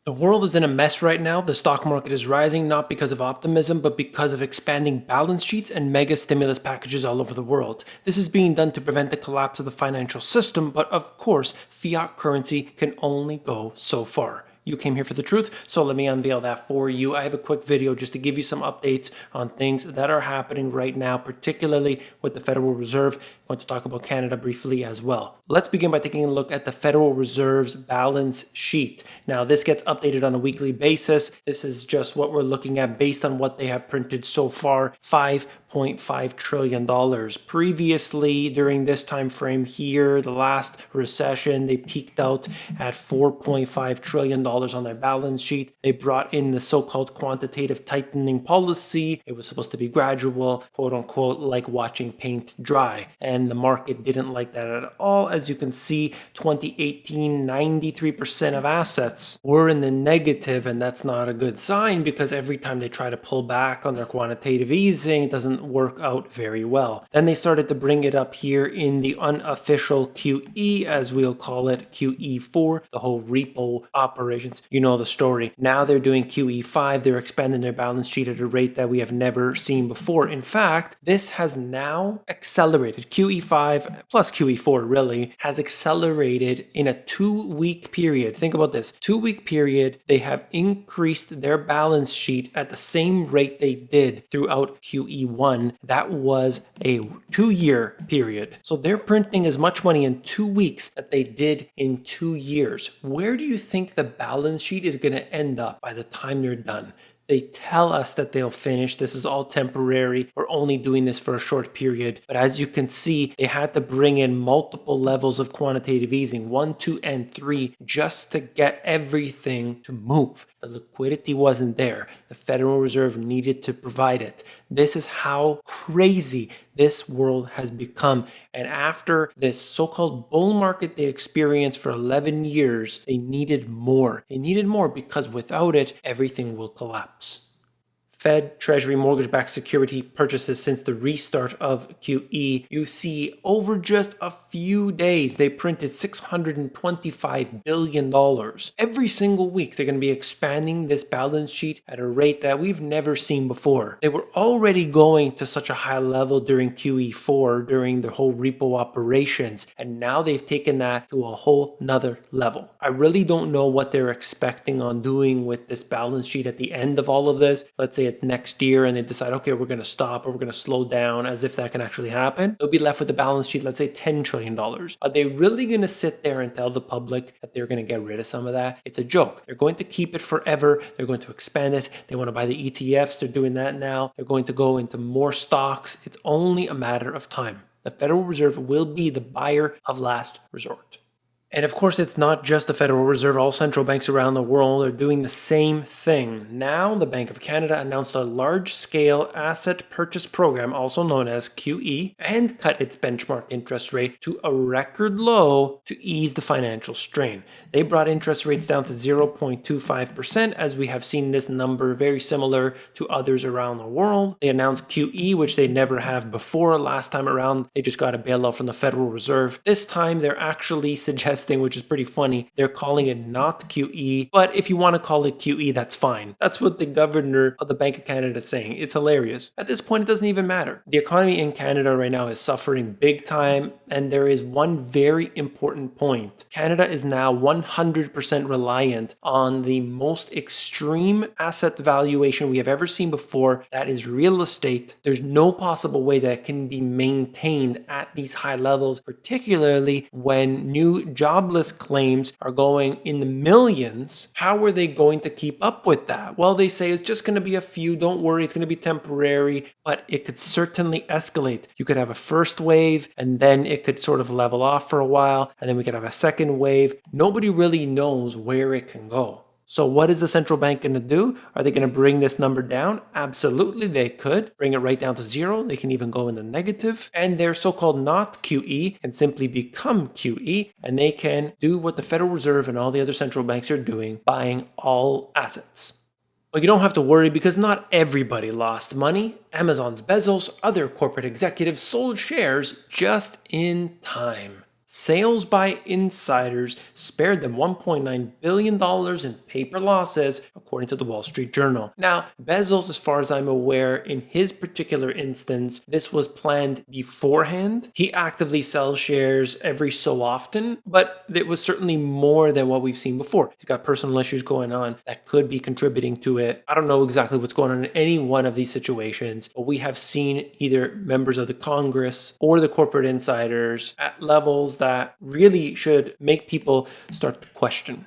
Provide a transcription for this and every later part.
The world is in a mess right now. The stock market is rising not because of optimism, but because of expanding balance sheets and mega stimulus packages all over the world. This is being done to prevent the collapse of the financial system, but of course, fiat currency can only go so far. You came here for the truth, so let me unveil that for you. I have a quick video just to give you some updates on things that are happening right now, particularly with the Federal Reserve. I'm going to talk about Canada briefly as well. Let's begin by taking a look at the Federal Reserve's balance sheet. Now, this gets updated on a weekly basis. This is just what we're looking at based on what they have printed so far, $5.5 trillion. Previously, during this time frame here, the last recession, they peaked out at $4.5 trillion on their balance sheet. They brought in the so-called quantitative tightening policy. It was supposed to be gradual, quote unquote, like watching paint dry. And the market didn't like that at all. As you can see, 2018, 93% of assets were in the negative, and that's not a good sign because every time they try to pull back on their quantitative easing, it doesn't work out very well. Then they started to bring it up here in the unofficial QE, as we'll call it, QE4, the whole repo operations. You know the story. Now they're doing QE5. They're expanding their balance sheet at a rate that we have never seen before. In fact, this has now accelerated. QE5 plus QE4 really has accelerated in a 2-week period. Think about this. 2-week period, they have increased their balance sheet at the same rate they did throughout QE1. That was a 2-year period. So they're printing as much money in 2 weeks that they did in 2 years. Where do you think the balance sheet is going to end up by the time they're done? They tell us that they'll finish. This is all temporary. We're only doing this for a short period. But as you can see, they had to bring in multiple levels of quantitative easing, 1, 2, and 3, just to get everything to move. The liquidity wasn't there. The Federal Reserve needed to provide it. This is how crazy this world has become. And after this so-called bull market they experienced for 11 years, they needed more. They needed more because without it, everything will collapse. Fed Treasury mortgage-backed security purchases since the restart of QE. You see, over just a few days, they printed $625 billion. Every single week, they're going to be expanding this balance sheet at a rate that we've never seen before. They were already going to such a high level during QE4, during the whole repo operations, and now they've taken that to a whole nother level. I really don't know what they're expecting on doing with this balance sheet at the end of all of this. Let's say it's next year and they decide, okay, we're going to stop or we're going to slow down, as if that can actually happen. They'll be left with a balance sheet, let's say $10 trillion. Are they really going to sit there and tell the public that they're going to get rid of some of that? It's a joke. They're going to keep it forever. They're going to expand it. They want to buy the ETFs. They're doing that now. They're going to go into more stocks. It's only a matter of time. The Federal Reserve will be the buyer of last resort. And of course, it's not just the Federal Reserve. All central banks around the world are doing the same thing. Now, the Bank of Canada announced a large-scale asset purchase program, also known as QE, and cut its benchmark interest rate to a record low to ease the financial strain. They brought interest rates down to 0.25%, as we have seen this number very similar to others around the world. They announced QE, which they never have before. Last time around, they just got a bailout from the Federal Reserve. This time, they're actually suggesting, which is pretty funny, they're calling it not QE, but if you want to call it QE, that's fine. That's what the governor of the Bank of Canada is saying. It's hilarious. At this point, it doesn't even matter. The economy in Canada right now is suffering big time, and there is one very important point. Canada is now 100% reliant on the most extreme asset valuation we have ever seen before. That is real estate. There's no possible way that it can be maintained at these high levels, particularly when new jobless claims are going in the millions. How are they going to keep up with that? Well, they say it's just going to be a few. Don't worry, it's going to be temporary, but it could certainly escalate. You could have a first wave, and then it could sort of level off for a while, and then we could have a second wave. Nobody really knows where it can go. So what is the central bank going to do? Are they going to bring this number down? Absolutely, they could bring it right down to zero. They can even go in the negative. And their so-called not QE can simply become QE, and they can do what the Federal Reserve and all the other central banks are doing, buying all assets. But you don't have to worry because not everybody lost money. Amazon's Bezos, other corporate executives sold shares just in time. Sales by insiders spared them $1.9 billion in paper losses, according to the Wall Street Journal. Now, Bezos, as far as I'm aware, in his particular instance, this was planned beforehand. He actively sells shares every so often, but it was certainly more than what we've seen before. He's got personal issues going on that could be contributing to it. I don't know exactly what's going on in any one of these situations, but we have seen either members of the Congress or the corporate insiders at levels that really should make people start to question.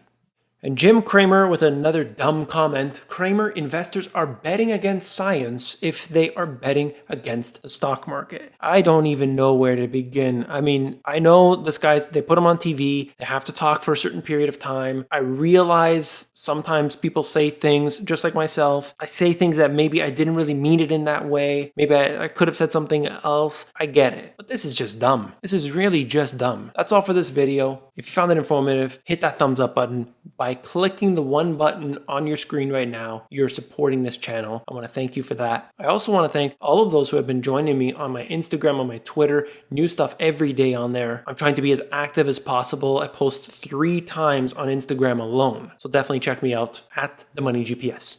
And Jim Cramer with another dumb comment. Cramer, investors are betting against science if they are betting against the stock market. I don't even know where to begin. I mean, I know this guys, they put them on TV, they have to talk for a certain period of time. I realize sometimes people say things just like myself. I say things that maybe I didn't really mean it in that way. Maybe I could have said something else. I get it. But this is just dumb. This is really just dumb. That's all for this video. If you found it informative, hit that thumbs up button. By clicking the one button on your screen right now, you're supporting this channel. I want to thank you for that. I also want to thank all of those who have been joining me on my Instagram, on my Twitter, new stuff every day on there. I'm trying to be as active as possible. I post 3 times on Instagram alone. So definitely check me out at The Money GPS.